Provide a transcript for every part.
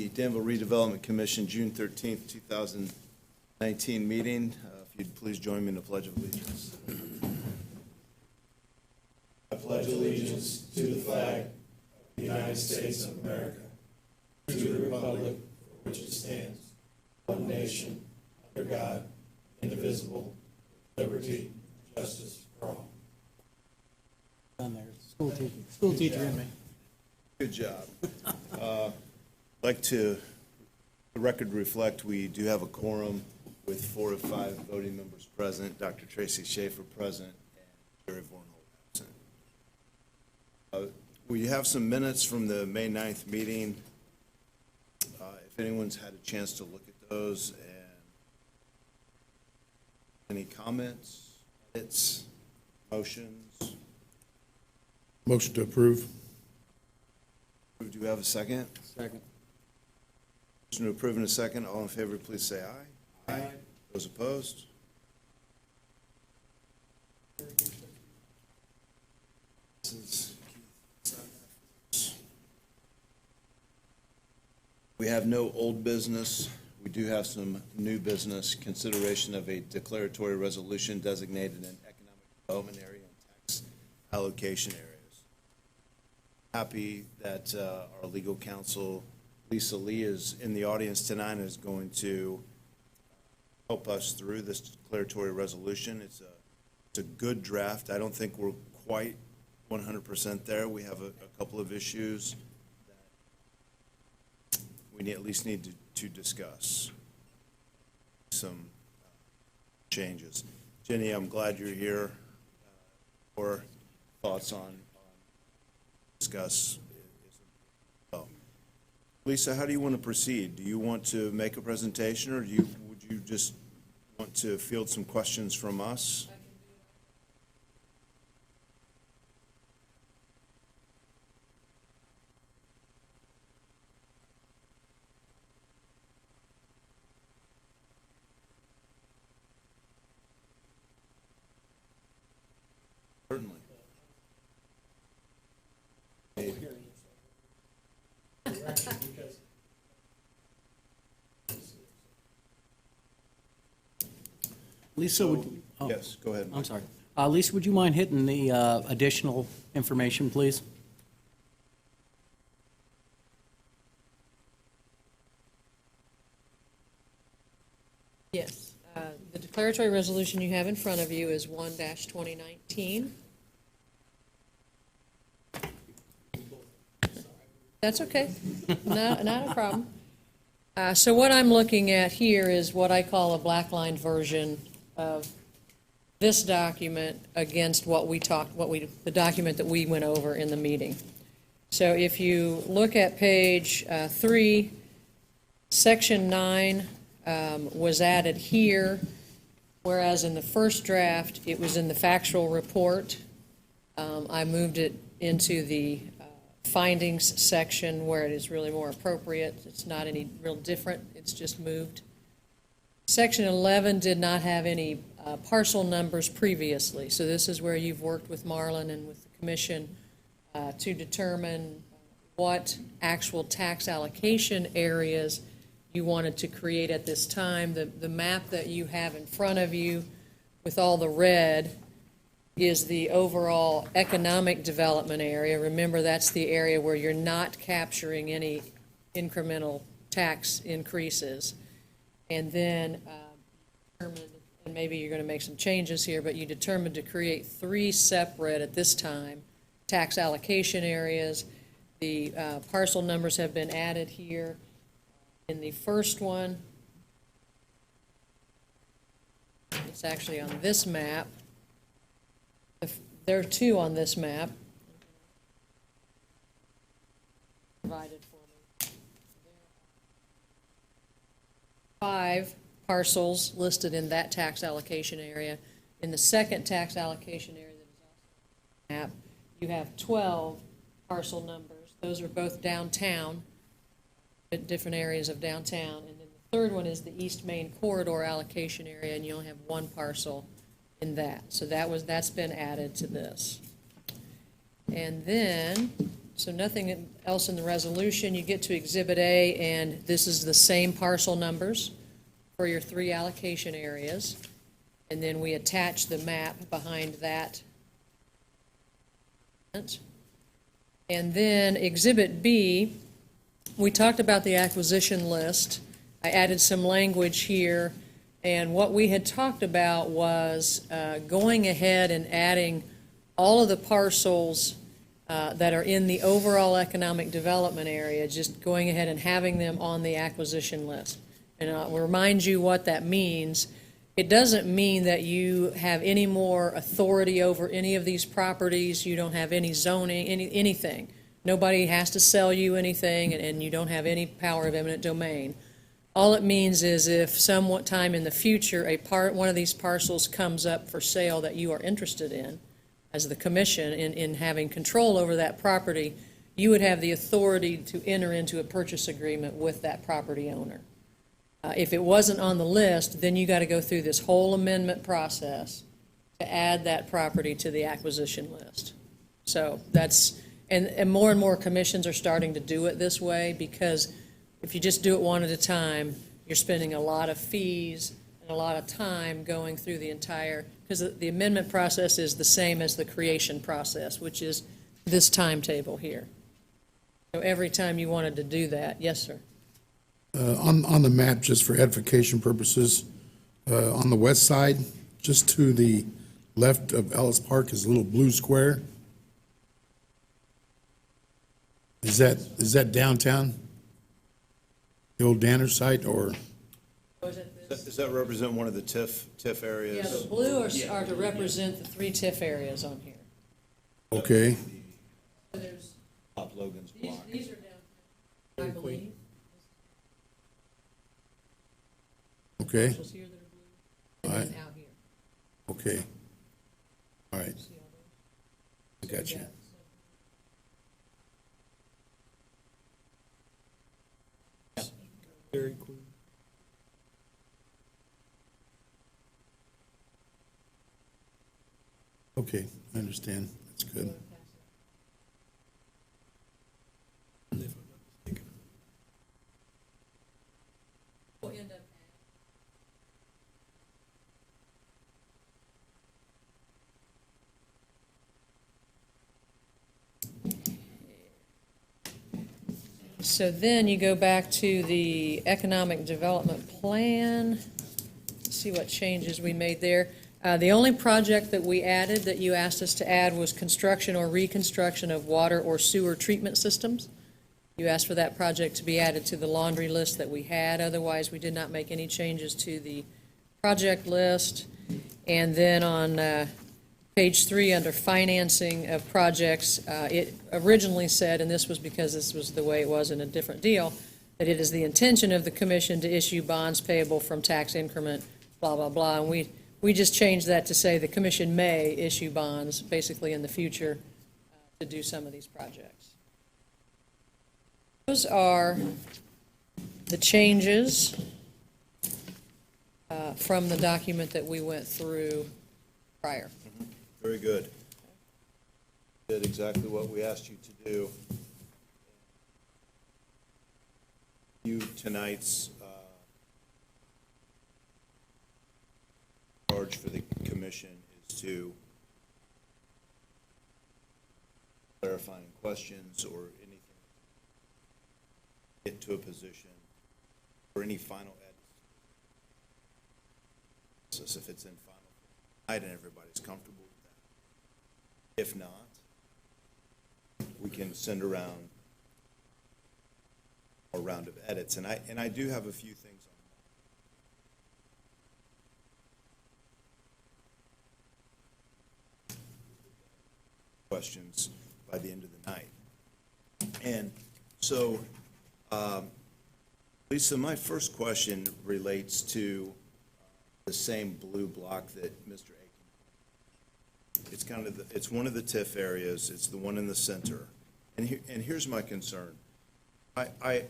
the Danville Redevelopment Commission, June 13th, 2019 meeting. If you'd please join me in the Pledge of Allegiance. I pledge allegiance to the flag of the United States of America, to the republic for which it stands, one nation, under God, indivisible, with liberty and justice for all. Done there. School teacher in me. Good job. I'd like to, the record reflect, we do have a quorum with 4 of 5 voting members present, Dr. Tracy Schaefer present, and Jerry Vornholt absent. We have some minutes from the May 9th meeting. If anyone's had a chance to look at those, and any comments, edits, motions? Motion to approve. Do we have a second? Second. Motion to approve in a second. All in favor, please say aye. Aye. Those opposed? We have no old business. We do have some new business. Consideration of a declaratory resolution designated an economic development area and tax allocation areas. Happy that our legal counsel, Lisa Lee, is in the audience tonight and is going to help us through this declaratory resolution. It's a good draft. I don't think we're quite 100% there. We have a couple of issues that we at least need to discuss. Some changes. Jenny, I'm glad you're here. For thoughts on discuss. Well, Lisa, how do you want to proceed? Do you want to make a presentation, or would you just want to field some questions from us? Certainly. Lisa, Yes, go ahead. I'm sorry. Lisa, would you mind hitting the additional information, please? Yes. The declaratory resolution you have in front of you is 1-2019. That's okay. Not a problem. So what I'm looking at here is what I call a black-line version of this document against the document that we went over in the meeting. So if you look at page 3, section 9 was added here, whereas in the first draft it was in the factual report. I moved it into the findings section where it is really more appropriate. It's not any real different, it's just moved. Section 11 did not have any parcel numbers previously, so this is where you've worked with Marlon and with the commission to determine what actual tax allocation areas you wanted to create at this time. The map that you have in front of you with all the red is the overall economic development area. Remember, that's the area where you're not capturing any incremental tax increases. And then determined, and maybe you're going to make some changes here, but you determined to create 3 separate, at this time, tax allocation areas. The parcel numbers have been added here. In the first one, it's actually on this map. There are 2 on this map. Provided for me. 5 parcels listed in that tax allocation area. In the second tax allocation area that is also on the map, you have 12 parcel numbers. Those are both downtown, at different areas of downtown. And then the third one is the East Main Corridor allocation area, and you only have 1 parcel in that. So that's been added to this. And then So nothing else in the resolution. You get to Exhibit A, and this is the same parcel numbers for your 3 allocation areas. And then we attach the map behind that. And then Exhibit B, we talked about the acquisition list. I added some language here, and what we had talked about was going ahead and adding all of the parcels that are in the overall economic development area, just going ahead and having them on the acquisition list. And I'll remind you what that means. It doesn't mean that you have any more authority over any of these properties. You don't have any zoning, anything. Nobody has to sell you anything, and you don't have any power of eminent domain. All it means is if some time in the future one of these parcels comes up for sale that you are interested in, as the commission, in having control over that property, you would have the authority to enter into a purchase agreement with that property owner. If it wasn't on the list, then you got to go through this whole amendment process to add that property to the acquisition list. So that's, and more commissions are starting to do it this way, because if you just do it one at a time, you're spending a lot of fees and a lot of time going through the entire, because the amendment process is the same as the creation process, which is this timetable here. So every time you wanted to do that, yes, sir. On the map, just for edification purposes, on the west side, just to the left of Ellis Park is a little blue square. Is that downtown? The old Danner site, or? Does that represent one of the TIF areas? Yeah, the blue are to represent the 3 TIF areas on here. Okay, So there's, Bob Logan's block. these are down, I believe. okay, Parcels here that are blue, and All right. then out here. okay. All right, See all those? I got you. Dairy Queen. Okay, I understand. That's good. We'll end up So then you go back to the economic development plan, see what changes we made there. The only project that we added, that you asked us to add, was construction or reconstruction of water or sewer treatment systems. You asked for that project to be added to the laundry list that we had. Otherwise, we did not make any changes to the project list. And then on page 3, under financing of projects, it originally said, and this was because this was the way it was in a different deal, that it is the intention of the commission to issue bonds payable from tax increment, blah, blah, blah. And we just changed that to say the commission may issue bonds, basically in the future, to do some of these projects. Those are the changes from the document that we went through prior. Very good. Did exactly what we asked you to do. Tonight's charge for the commission is to clarifying questions or anything, get to a position or any final edits. If it's in final tonight and everybody's comfortable with that. If not, we can send around a round of edits. And I do have a few things on questions by the end of the night. And so, Lisa, my first question relates to the same blue block that Mr. Aiken. It's kind of it's one of the TIF areas. It's the one in the center. And here's my concern. The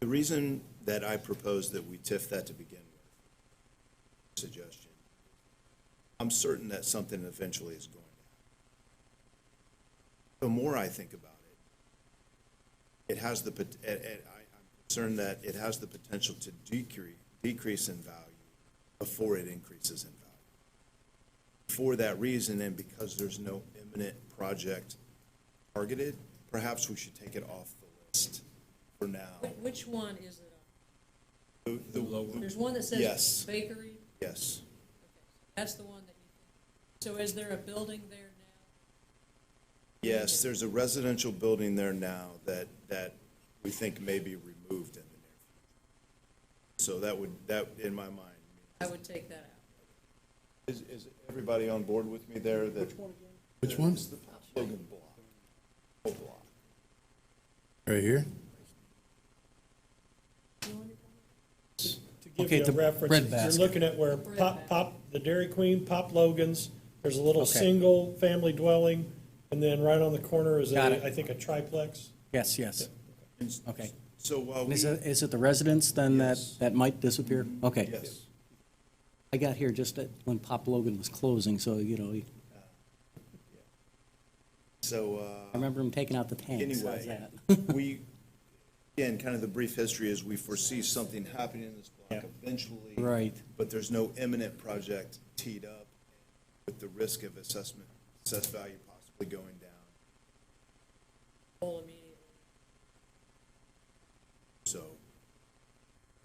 reason that I propose that we TIF that to begin with, suggestion, I'm certain that something eventually is going to happen. The more I think about it, it has the, I'm concerned that it has the potential to decrease in value before it increases in value. For that reason, and because there's no imminent project targeted, perhaps we should take it off the list for now. Which one is it on? The There's one that Yes. says bakery? yes. That's the one that you think. So is there a building there now? Yes, there's a residential building there now that we think may be removed in the near future. So that, in my mind, I would take that out. is everybody on board with me there? Which one again? Which one? It's the Logan block. Whole block. Right here? To give Okay, you a the reference, bread you're basket. looking at where Bread the Dairy Queen, Pop Logan's, there's a little Okay. single-family dwelling, and then right on the corner is Got it. I think, a triplex. Yes, yes. Okay. So while And we, is it the residents then Yes. that might disappear? Okay. yes, I got here just when Pop Logan was closing, so, you know, so, I remember him taking out the tanks. How's anyway, that? we, again, kind of the brief history is we foresee something happening in this block eventually. Right. But there's no imminent project teed up with the risk of assessed value possibly going down. Whole immediately. So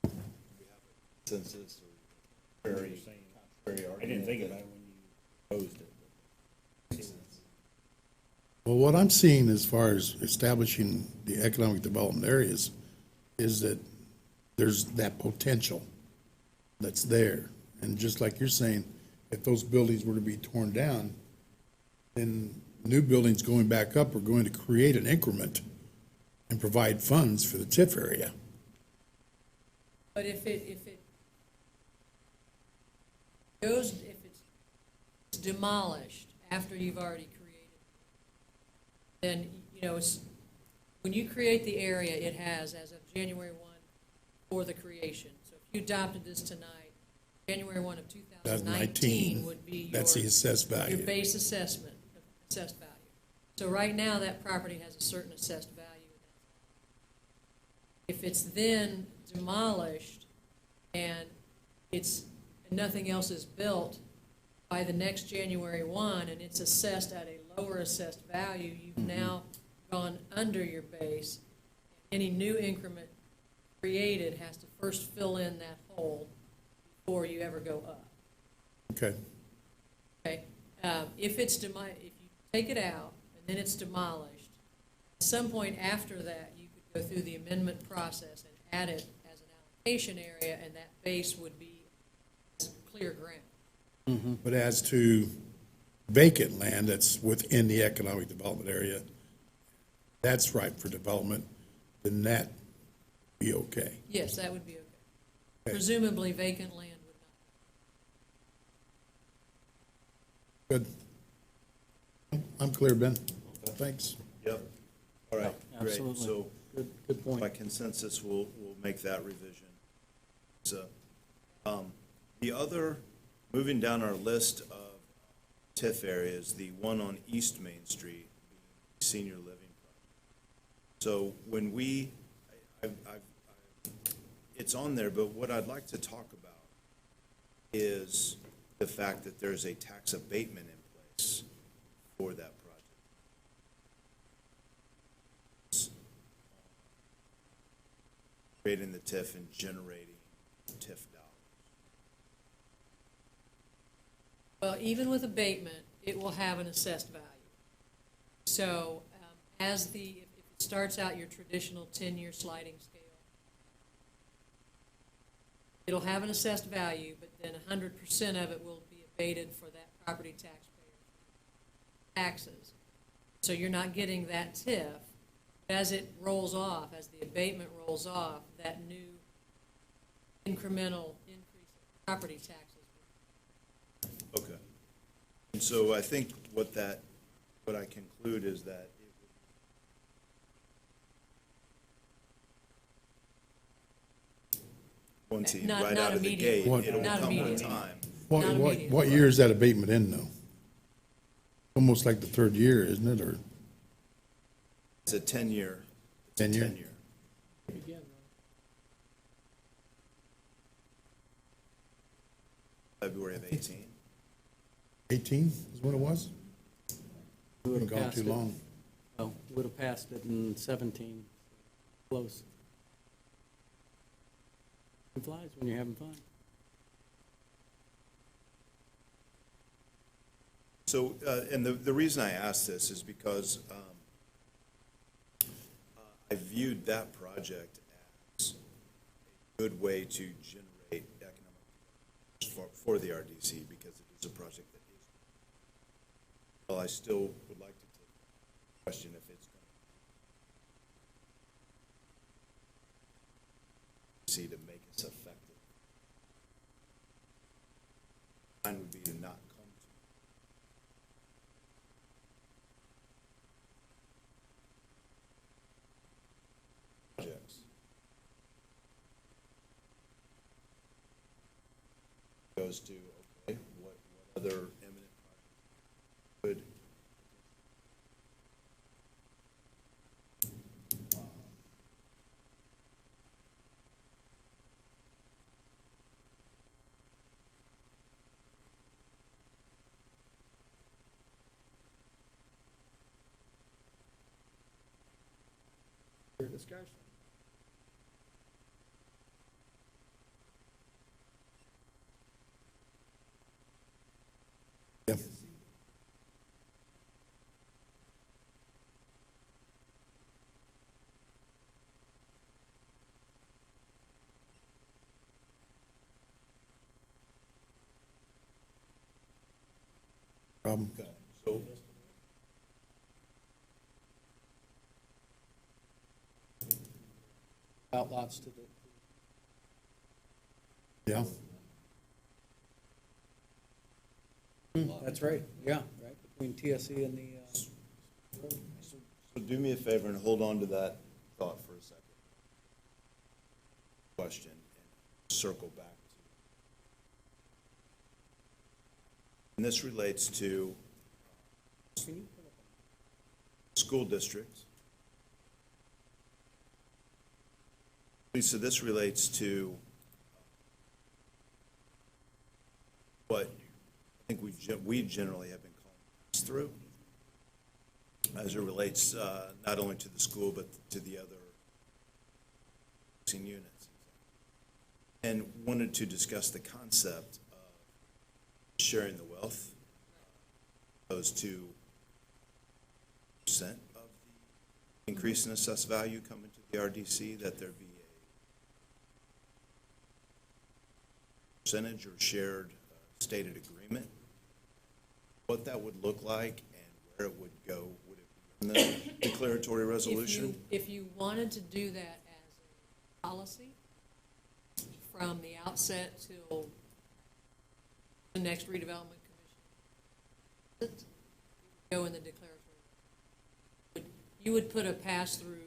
we have a consensus or very contrary argument. I didn't think about it when you posed it. Well, what I'm seeing as far as establishing the economic development areas is that there's that potential that's there. And just like you're saying, if those buildings were to be torn down, then new buildings going back up are going to create an increment and provide funds for the TIF area. But if it goes, if it's demolished after you've already created, then, you know, when you create the area, it has, as of January 1, for the creation. So if you adopted this tonight, January 1 of 2019 would be your. That's the assessed value. Your base assessment, of assessed value. So right now, that property has a certain assessed value. If it's then demolished and nothing else is built by the next January 1, and it's assessed at a lower assessed value, you've now gone under your base. Any new increment created has to first fill in that hole before you ever go up. Okay. Okay, if you take it out and then it's demolished, at some point after that, you could go through the amendment process and add it as an allocation area, and that base would be clear ground. But as to vacant land that's within the economic development area, that's ripe for development, then that be okay. Yes, that would be okay. Okay. Presumably vacant land would not. Good. I'm clear, Ben. Thanks. Yep. All right, great. Absolutely. So Good point. by consensus, we'll make that revision. So, the other, moving down our list of TIF areas, the one on East Main Street, the senior living project. So when it's on there, but what I'd like to talk about is the fact that there's a tax abatement in place for that project. Creating the TIF and generating TIF dollars. Well, even with abatement, it will have an assessed value. So if it starts out your traditional 10-year sliding scale, it'll have an assessed value, but then 100% of it will be abated for that property taxpayer taxes. So you're not getting that TIF. As it rolls off, as the abatement rolls off, that new incremental increase in property taxes. Okay. And so I think what I conclude is that once he, Not- right not out of the immediately. gate, What- it'll Not come with immediately. time. What, Not what, immediately. what year is that abatement in, though? Almost like the third year, isn't it, or? It's a 10-year Tenure? Tenure. February of 18. 18 is what it was? We would Been have gone passed too it. long. Oh, would have passed it in 17. Close. It flies when you're having fun. So, and the reason I ask this is because I viewed that project as a good way to generate economic development for the RDC, because it is a project that is. Well, I still would like to take the question if it's going to see to make us effective. Mine would be to not come to projects. Goes to, okay, what other eminent projects could Discussion. Yeah. Problem? Okay, so, Outlots to the, Yeah. that's right, yeah, right, between TSE and the, so do me a favor and hold on to that thought for a second. Question, and circle back to. And this relates to can you put up school districts. Lisa, this relates to what I think we generally have been calling pass-through, as it relates not only to the school, but to the other units. And wanted to discuss the concept of sharing the wealth, those 2% of the increase in assessed value coming to the RDC, that there be a percentage or shared stated agreement, what that would look like and where it would go. Would it be in the declaratory resolution? If you wanted to do that as a policy from the outset till the next redevelopment commission, it would go in the declaratory. You would put a pass-through,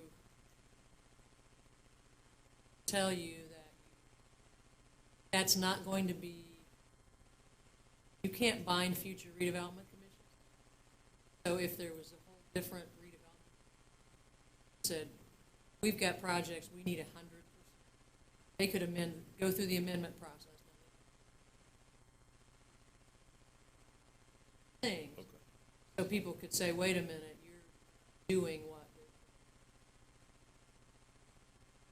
tell you that that's not going to be, you can't bind future redevelopment commissions. So if there was a whole different redevelopment, said, we've got projects, we need 100%, they could go through the amendment process. Things. Okay. So people could say, wait a minute, you're doing what?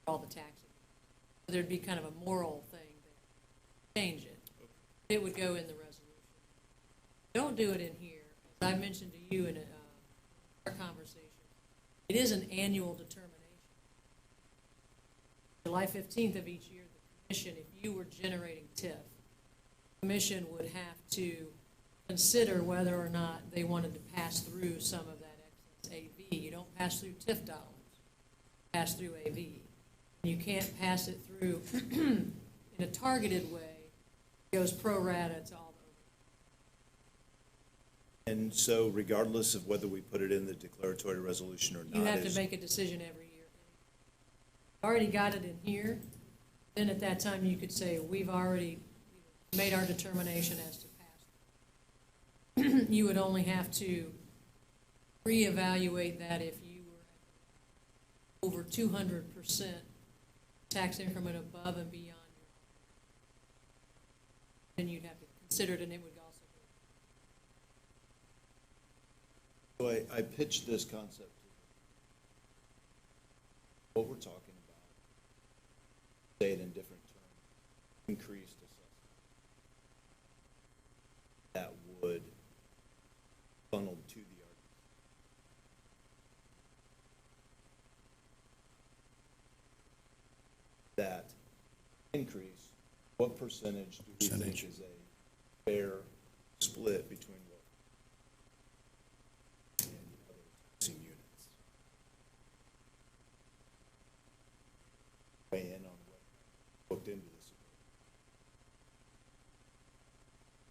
All the taxes. There'd be kind of a moral thing there. Change it. It would go in the resolution. Don't do it in here. As I mentioned to you in our conversation, it is an annual determination. July 15th of each year, the commission, if you were generating TIF, the commission would have to consider whether or not they wanted to pass through some of that excess AV. You don't pass through TIF dollars, pass through AV. You can't pass it through in a targeted way. It goes pro rata to all the. And so regardless of whether we put it in the declaratory resolution or not. You have to make a decision every year. Already got it in here, then at that time you could say, we've already made our determination as to pass. You would only have to reevaluate that if you were over 200% tax increment above and beyond your, then you'd have to consider it, and it would also go. So I pitched this concept to them. What we're talking about, say it in different terms, increased assessment. That would funnel to the RDC. That increase, what percentage do we think Percentage. is a fair split between what and other taxing units? Weigh in on what looked into this.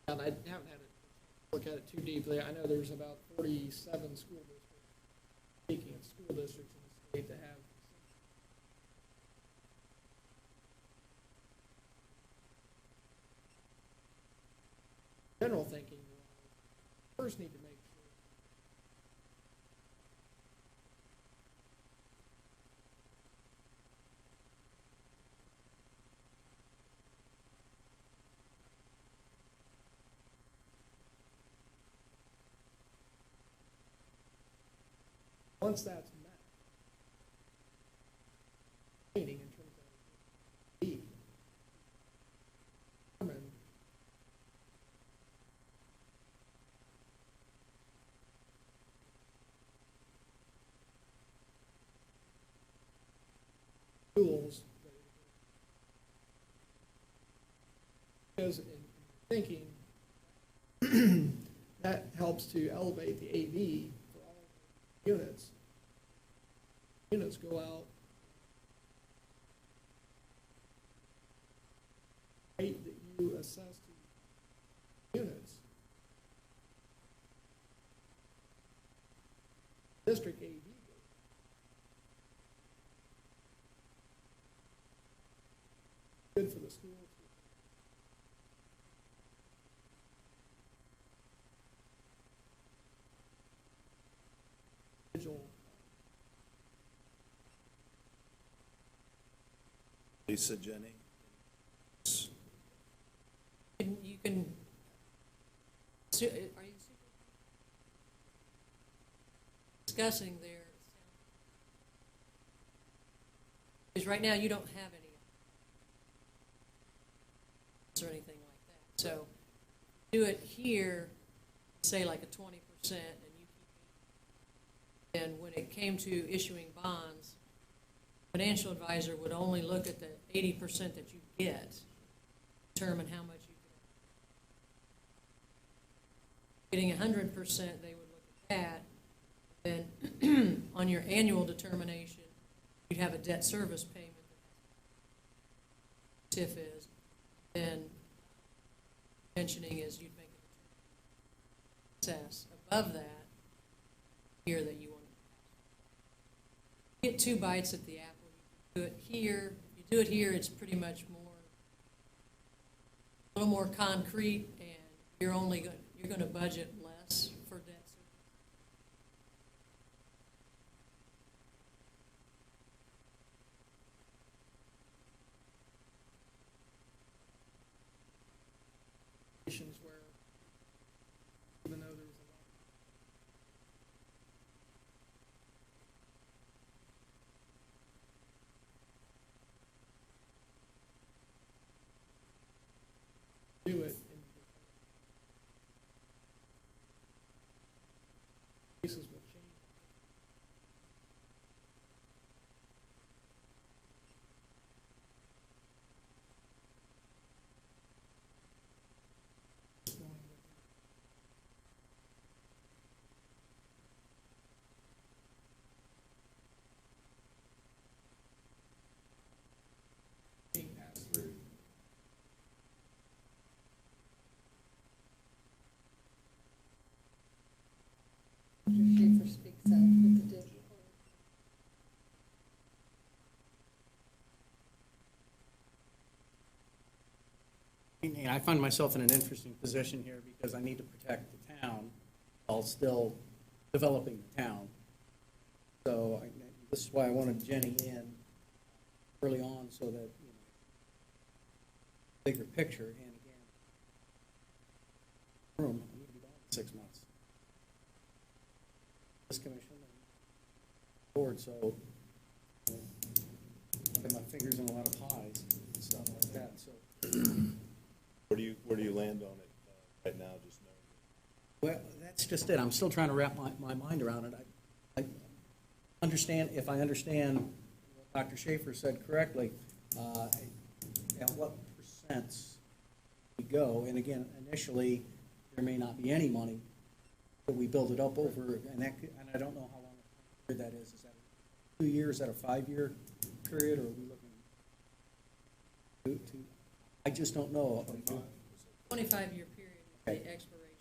And I haven't had a look at it too deeply. I know there's about 47 school districts, speaking of school districts in the state, that have general thinking. First need to make sure once that's met, meaning in terms of B, determine rules that because in thinking that helps to elevate the AV for all units. Units go out rate that you assess to units. District AV goes good for the school. Individual Lisa, Jenny? You can, are you discussing there? Because right now you don't have any or anything like that. So do it here, say like a 20%, and you keep. And when it came to issuing bonds, financial advisor would only look at the 80% that you get, determine how much you get. Getting 100%, they would look at that. Then on your annual determination, you'd have a debt service payment. TIF is. Then mentioning is you'd make a success above that here that you want to get 2 bites at the apple. You do it here. You do it here, it's pretty much a little more concrete, and you're going to budget less for debt service. Where even though there's a lot do it in cases will change. Being passed through. Schaefer speaks out with the digital. And I find myself in an interesting position here because I need to protect the town while still developing the town. So you this is why I wanted Jenny in early on, so that, you know, bigger picture, and again, room, I'm gonna be gone in 6 months. This commission and board, so, you know, I have my fingers in a lot of pies and stuff like that, so. Where do you land on it right now, just knowing? Well, that's just it. I'm still trying to wrap my mind around it. I understand, if I understand what Dr. Schaefer said correctly, at what percents we go, and again, initially, there may not be any money, but we build it up over, and I don't know how long a period that is. Is that 2 years, is that a 5-year period, or are we looking to, I just don't know. 25-year period is Okay. the expiration.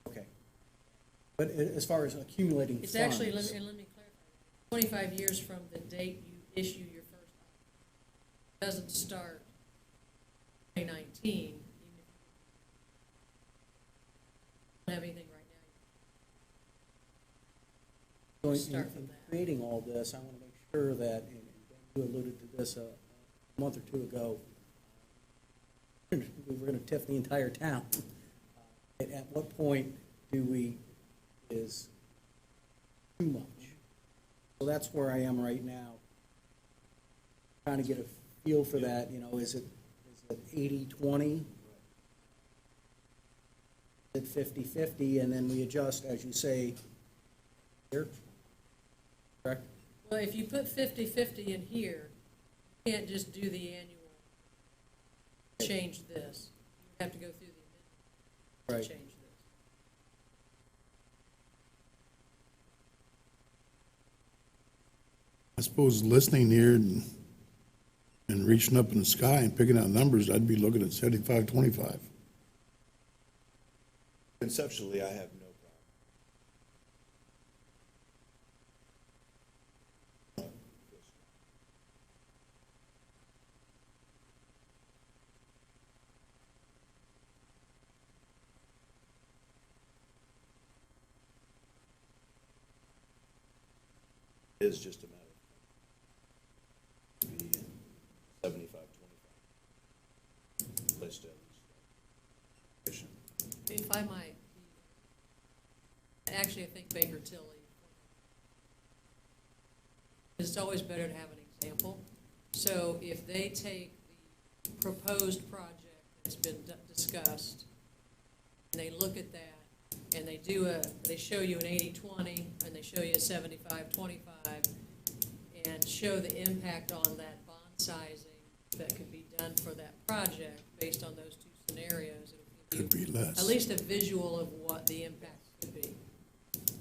Okay. But as far as accumulating funds. It's actually, let me clarify, 25 years from the date you issue your first audit. It doesn't start 2019, even if you don't have anything right now. So Start from in that. creating all this, I want to make sure that, and you alluded to this a month or two ago, we were going to TIF the entire town. At what point is too much? So that's where I am right now. Trying to get a feel for that, you know, is it 80-20? Is it 50-50, and then we adjust, as you say, here? Correct? Well, if you put 50-50 in here, you can't just do the annual, change this. You have to go through the amendment Right. to change this. I suppose listening here and reaching up in the sky and picking out numbers, I'd be looking at 75-25. Conceptually, I have no problem. It is just a matter of be 75-25. List at least. If I might, actually, I think Baker Tilly, it's always better to have an example. So if they take the proposed project that's been discussed, and they look at that, and they show you an 80-20, and they show you a 75-25, and show the impact on that bond sizing that could be done for that project based on those two scenarios, it'll Could give be you less. at least a visual of what the impact could be. Does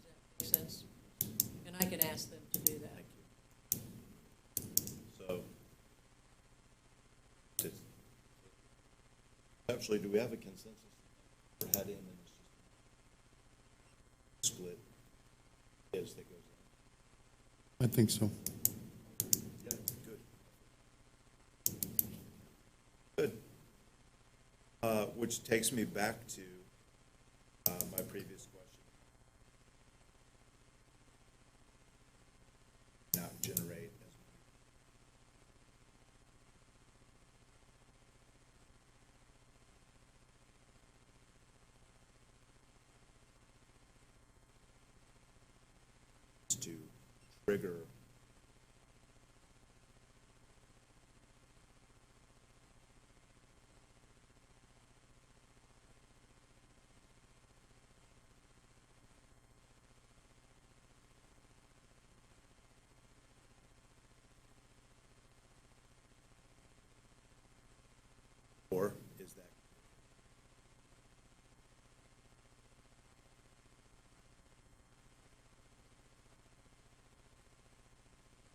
that make sense? And I can ask them to do that. So, conceptually, do we have a consensus we're heading and it's just split as that goes I think so. on? Yeah, good. Good. Which takes me back to my previous question. Not generate as to trigger or is that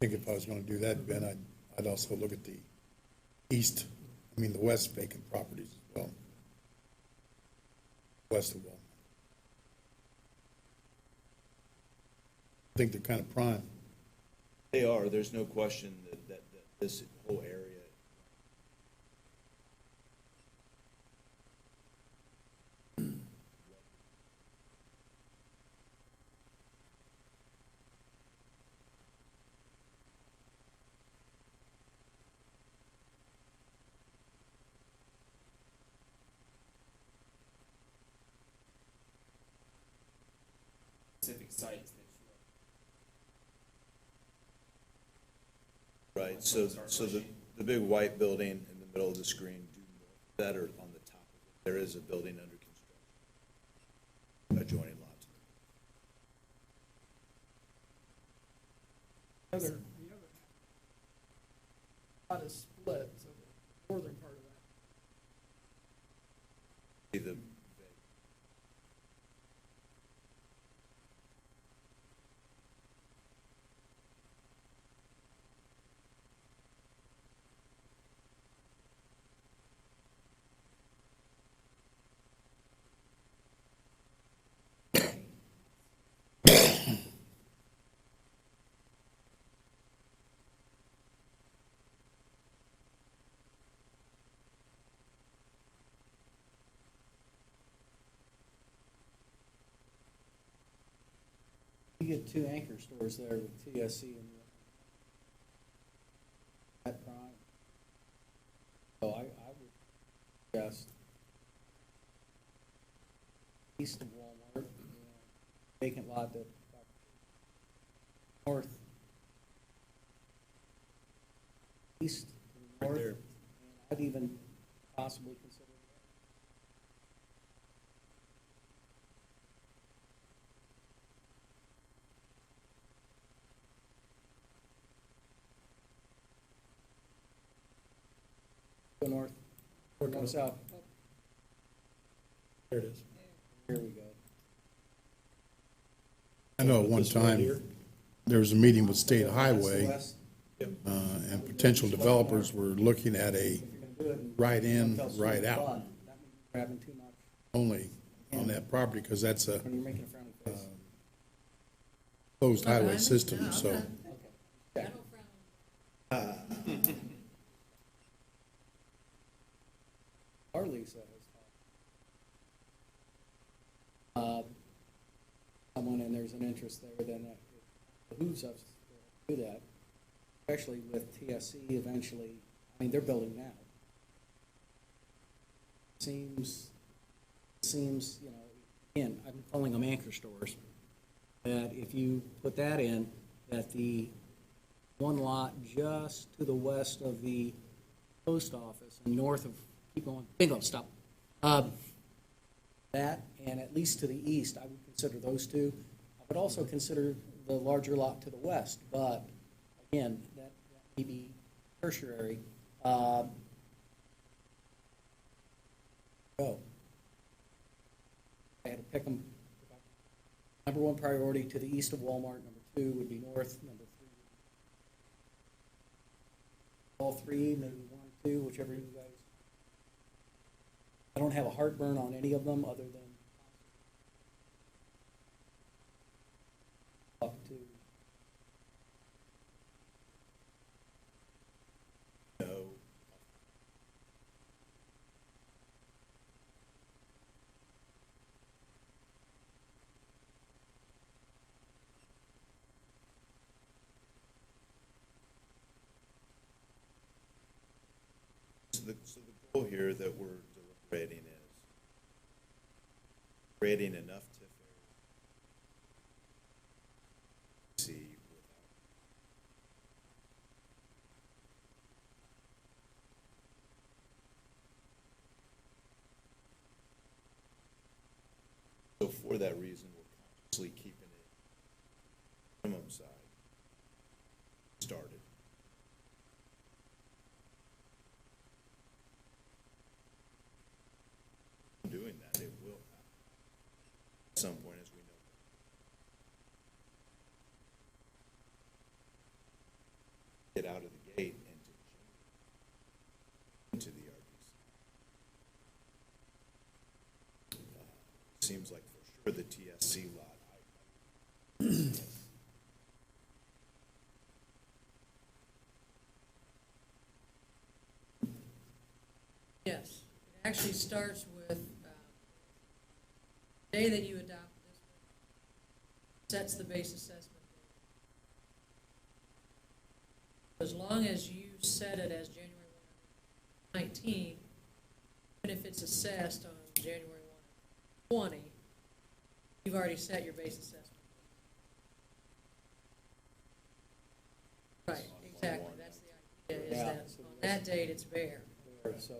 I think if I was gonna do that, Ben, I'd also look at the the west vacant properties as well. West of Walmart. I think they're kind of prime. they are, there's no question that this whole area sites that you Right, so the big white building in the middle of the screen, due north of that or on the top of it, there is a building under construction. Adjoining lots. The other lot is split, so the northern part of that. See the, You get two anchor stores there with TSC and that prime. So I would suggest east of Walmart, vacant lot that north, east to the north, and I'd even possibly consider go north, or go south. There it is. Here we go. I know at one This one time, here? there was a meeting with State That's the Highway, west. and potential developers were looking at a If you're gonna do it in right in, one fell swoop right out flood, that means you're grabbing too much only on that property, because that's a when you're making a frowny face. closed highway system, so. Okay. Okay. Our Lisa has talked. Someone, and there's an interest there, then it behooves us to do that, especially with TSC eventually. I mean, they're building now. Seems, you know, again, I'm calling them anchor stores, that if you put that in, that the one lot just to the west of the post office and north of, keep going, bingo, stop. That, and at least to the east, I would consider those two. I would also consider the larger lot to the west, but again, that may be tertiary. Go. I had to pick them. Number one priority to the east of Walmart, number two would be north, number three. All three, maybe one or two, whichever you guys. I don't have a heartburn on any of them other than up to. no, so the goal here that we're deliberating is creating enough TIF areas. See, so for that reason, we're consciously keeping it minimum side started. Doing that, it will happen at some point, as we know. Get out of the gate and into the RDC. Seems like for sure the TSC lot. Yes, it actually starts with, the day that you adopt this one, sets the base assessment. As long as you set it as January 1, 19, even if it's assessed on January 1, 20, you've already set your base assessment. date, it's bare. So,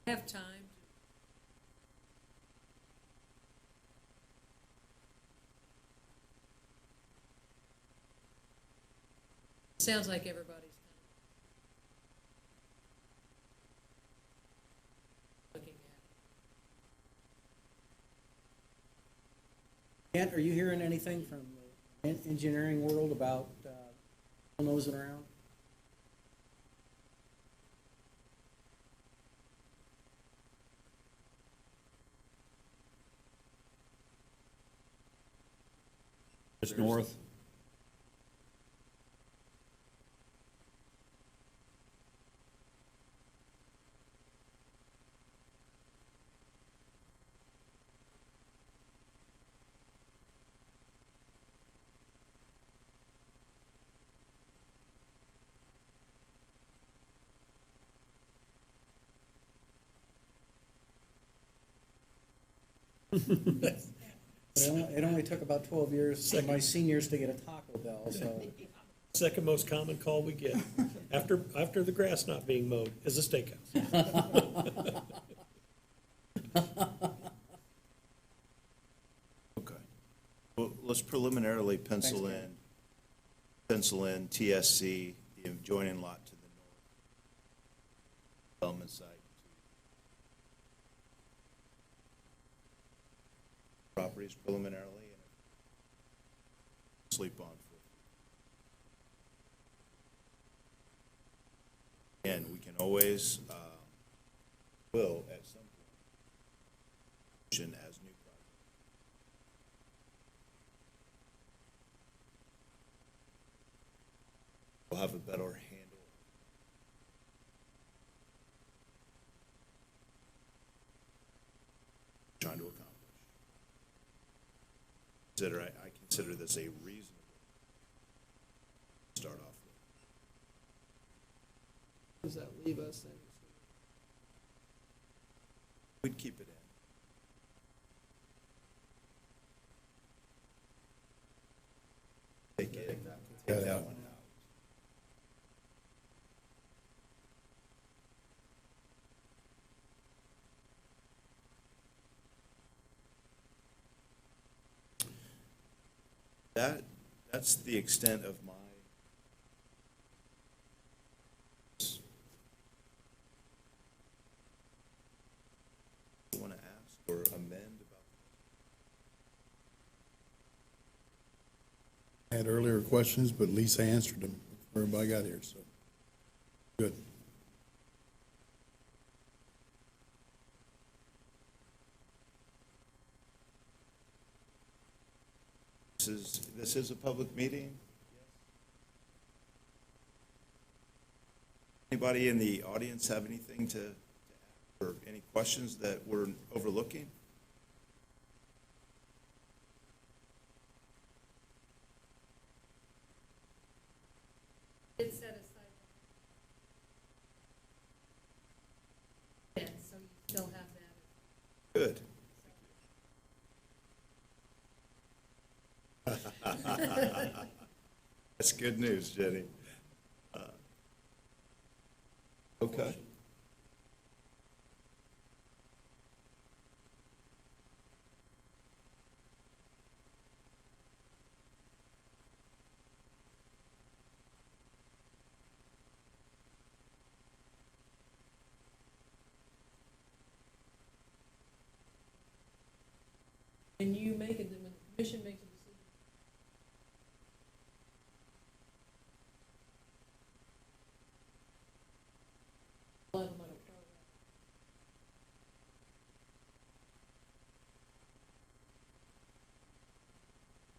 Have time. Sounds like everybody's kind of looking at it. Kent, are you hearing anything from the engineering world about nosing around? Just north. It only took about 12 years for my seniors to get a Taco Bell, so. Second most common call we get after the grass not being mowed is a steakhouse. Okay. Well, let's preliminarily pencil Thanks, in TSC, the adjoining lot to the north, development site. Properties preliminarily, and sleep on for. And we can always, will at some point, as new projects. We'll have a better handle. Trying to accomplish. I consider this a reasonable start off with. Does that leave us then? We'd keep it in. Take that one out. That's the extent of my. Want to ask or amend about? I had earlier questions, but Lisa answered them before everybody got here, so, good. This is a public meeting? Anybody in the audience have anything to add, or any questions that we're overlooking? It's set aside. Yeah, so you still have that. Good. That's good news, Jenny. Okay. when you make it, when the commission makes a decision. 11 on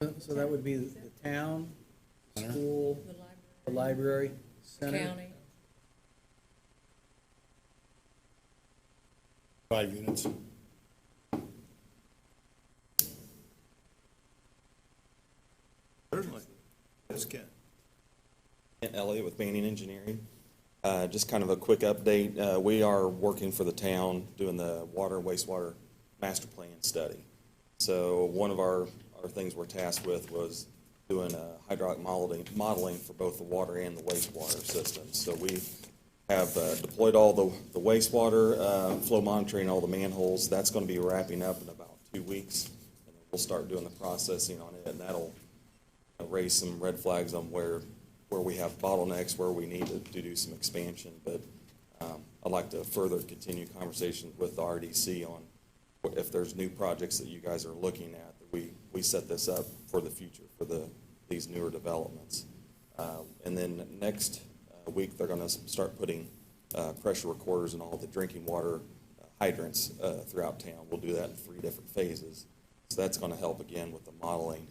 October. So that would be the town, school, The the library, library, center. county. 5 units. Certainly. Yes, Ken. Elliott with Manning Engineering. Just kind of a quick update. We are working for the town doing the water and wastewater master plan study. So one of our things we're tasked with was doing hydraulic modeling for both the water and the wastewater systems. So we have deployed all the wastewater flow monitoring, all the manholes. That's going to be wrapping up in about 2 weeks. And then we'll start doing the processing on it, and that'll raise some red flags on where we have bottlenecks, where we need to do some expansion. But I'd like to further continue conversation with the RDC on if there's new projects that you guys are looking at, that we set this up for the future, for these newer developments. And then next week, they're going to start putting pressure recorders in all the drinking water hydrants throughout town. We'll do that in 3 different phases. So that's going to help again with the modeling.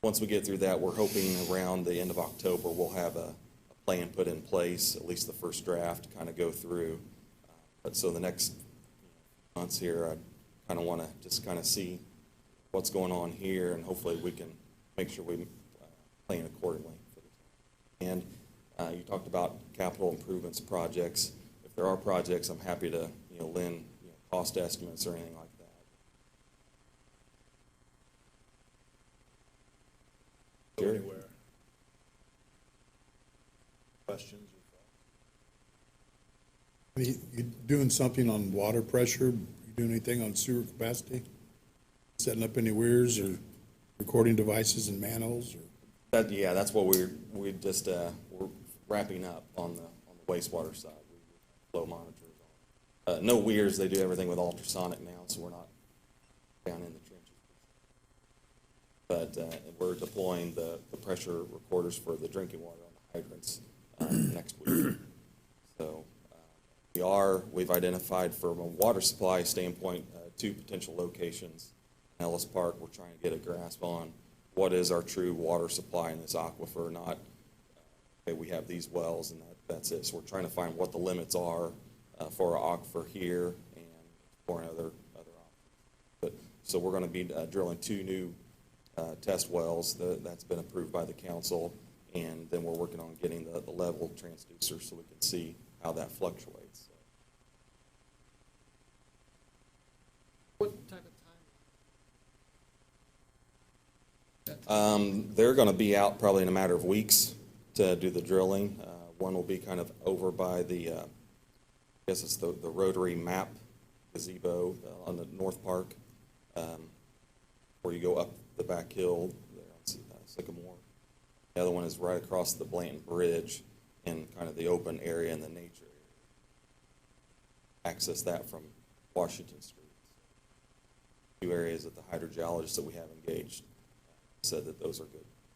Once we get through that, we're hoping around the end of October, we'll have a plan put in place, at least the first draft, to kind of go through. But so the next months here, I kind of want to just kind of see what's going on here, and hopefully we can make sure we plan accordingly for the town. And you talked about capital improvements projects. If there are projects, I'm happy to lend cost estimates or anything like that. Go anywhere. Questions or thoughts? You doing something on water pressure? You doing anything on sewer capacity? Setting up any weirs or recording devices and manholes? Or? That's what we're wrapping up on the wastewater side. We have flow monitors on. No weirs. They do everything with ultrasonic now, so we're not down in the trenches. But we're deploying the pressure recorders for the drinking water on the hydrants next week. So we've identified from a water supply standpoint 2 potential locations in Ellis Park. We're trying to get a grasp on what is our true water supply in this aquifer, not, okay, we have these wells and that's it. So we're trying to find what the limits are for our aquifer here and for other options. So we're going to be drilling 2 new test wells that's been approved by the council, and then we're working on getting the level transducer so we can see how that fluctuates. What type of time? They're going to be out probably in a matter of weeks to do the drilling. One will be kind of over by the, I guess it's the rotary map gazebo on the North Park, where you go up the back hill there on Sycamore. The other one is right across the Blanton Bridge in kind of the open area in the nature area. Access that from Washington Street. 2 areas that the hydrogeologists that we have engaged said that those are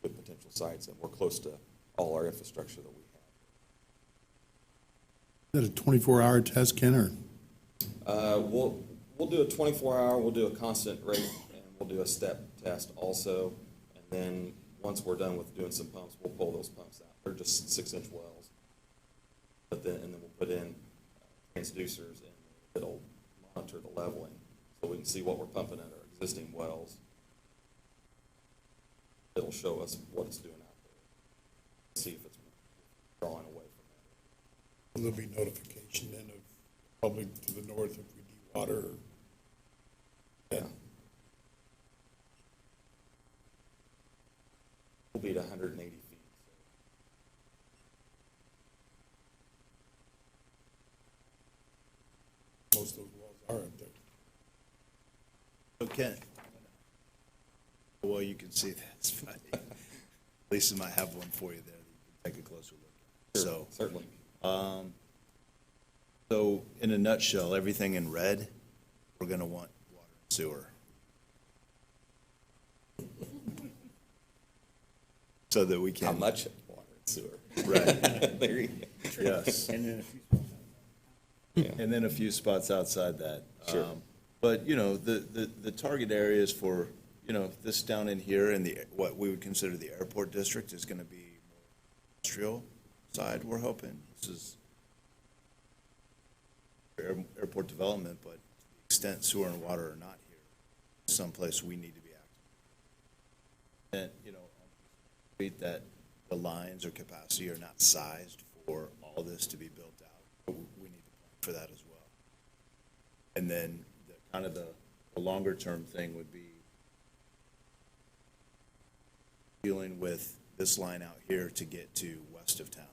good potential sites, and we're close to all our infrastructure that we have. Is that a 24-hour test, Ken, or? We'll do a 24-hour, we'll do a constant rate, and we'll do a step test also. And then once we're done with doing some pumps, we'll pull those pumps out. They're just 6-inch wells. And then we'll put in transducers, and it'll monitor the leveling so we can see what we're pumping at our existing wells. It'll show us what it's doing out there. See if it's drawing away from that. Will there be notification then of public to the north if we dewater? Yeah. We'll be at 180 feet. Most of those wells are up there. So Ken, well, you can see that's funny. Lisa might have one for you there that you can take a closer look at. Sure, certainly. So in a nutshell, everything in red, we're going to want water and sewer. so that we How can. much water and sewer? Right, There you go. yes. And then if you, And then a few spots outside that. Sure. But, the target areas for, this down in here in the, what we would consider the airport district is gonna be more industrial side, we're hoping. This is airport development, but to the extent sewer and water are not here, someplace we need to be active. And, that the lines or capacity are not sized for all this to be built out, but we need to plan for that as well. And then the longer term thing would be dealing with this line out here to get to west of town.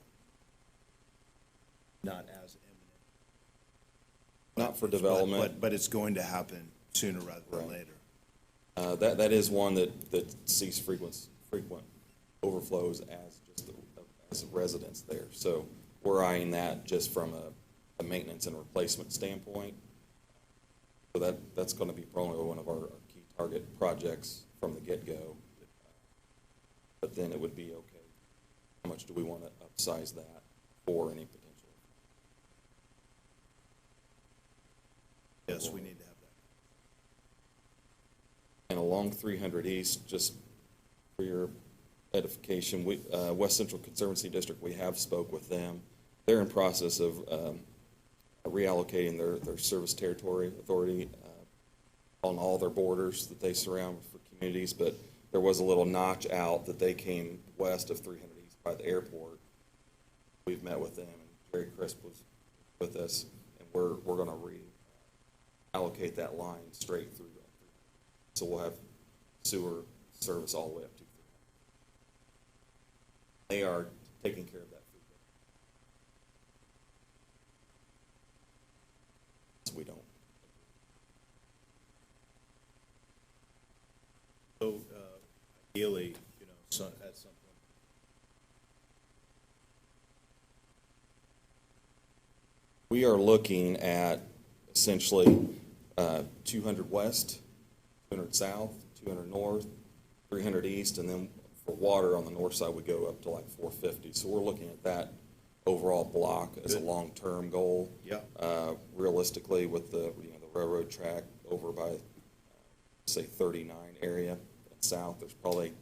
Not as imminent. Not for development. But it's going to happen sooner rather than Right. later. That is one that sees frequent overflows as just as a residence there. So we're eyeing that just from a maintenance and replacement standpoint. So that's going to be probably one of our key target projects from the get-go. But then it would be, okay, how much do we want to upsize that for any potential? Yes, we need to have that. And along 300 East, just for your edification, West Central Conservancy District, we have spoke with them. They're in process of reallocating their service territory authority on all their borders that they surround for communities, but there was a little notch out that they came west of 300 East by the airport. We've met with them, and Jerry Crisp was with us, and we're going to reallocate that line straight through. So we'll have sewer service all the way up to 300. They are taking care of that food. So we don't. So ideally, at some point. We are looking at essentially 200 west, 200 south, 200 north, 300 east, and then for water on the north side, we go up to like 450. So we're looking at that overall block as a Good. long-term goal. Yeah. Realistically, with the railroad track over by, say, 39 area and south, there's probably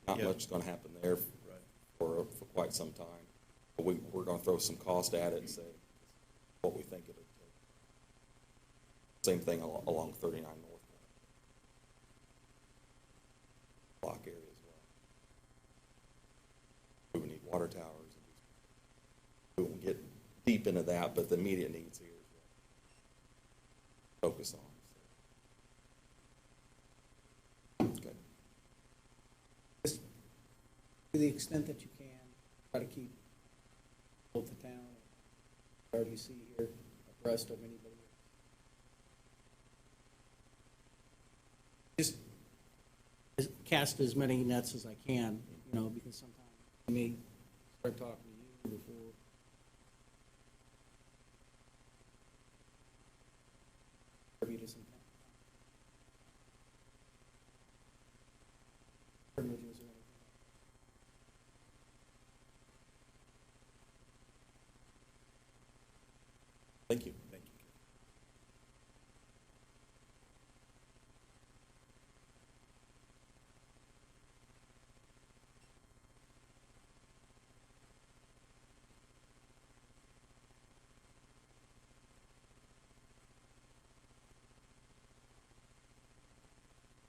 not Yeah. much going to happen there for quite some time. But we're going to throw some cost at it and say what we think it'll take. Same thing along 39 north. Block area as well. We would need water towers. We won't get deep into that, but the immediate needs here is what we focus on. Okay. just to the extent that you can, try to keep both the town and RDC here abreast of anybody else. Just cast as many nets as I can, because sometimes I may start talking to you before. Privileges or anything. Thank you. Thank you.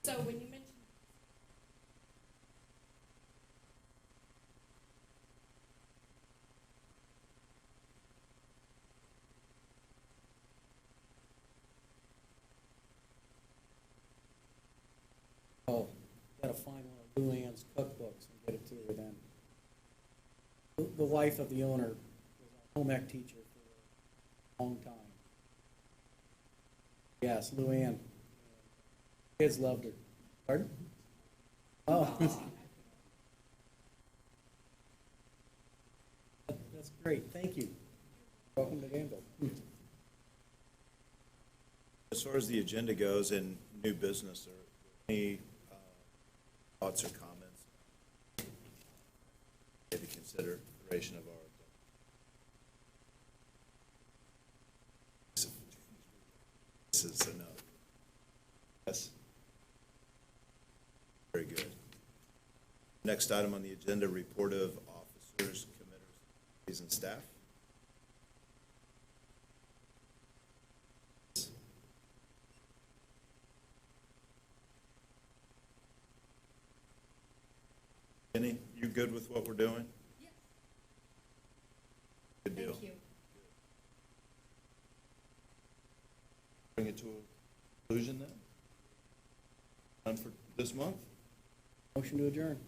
So when you mentioned Oh, gotta find one of Luann's cookbooks and get it to her then. The wife of the owner was a home ec teacher for a long time. Yes, Luann. Kids loved her. Pardon? Oh. That's great, thank you. Welcome to Danville. As far as the agenda goes and new business, are there any thoughts or comments? the consideration of our. This is enough. Yes. Very good. Next item on the agenda, report of officers, committers, and staff. Jenny, you good with what we're doing? Yes. Good deal. Thank you. Bring it to a conclusion then? Done for this month? Motion to adjourn.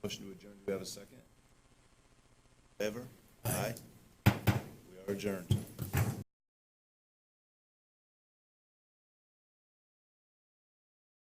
Motion to adjourn. Do we have a second? Favor? Aye. We are adjourned.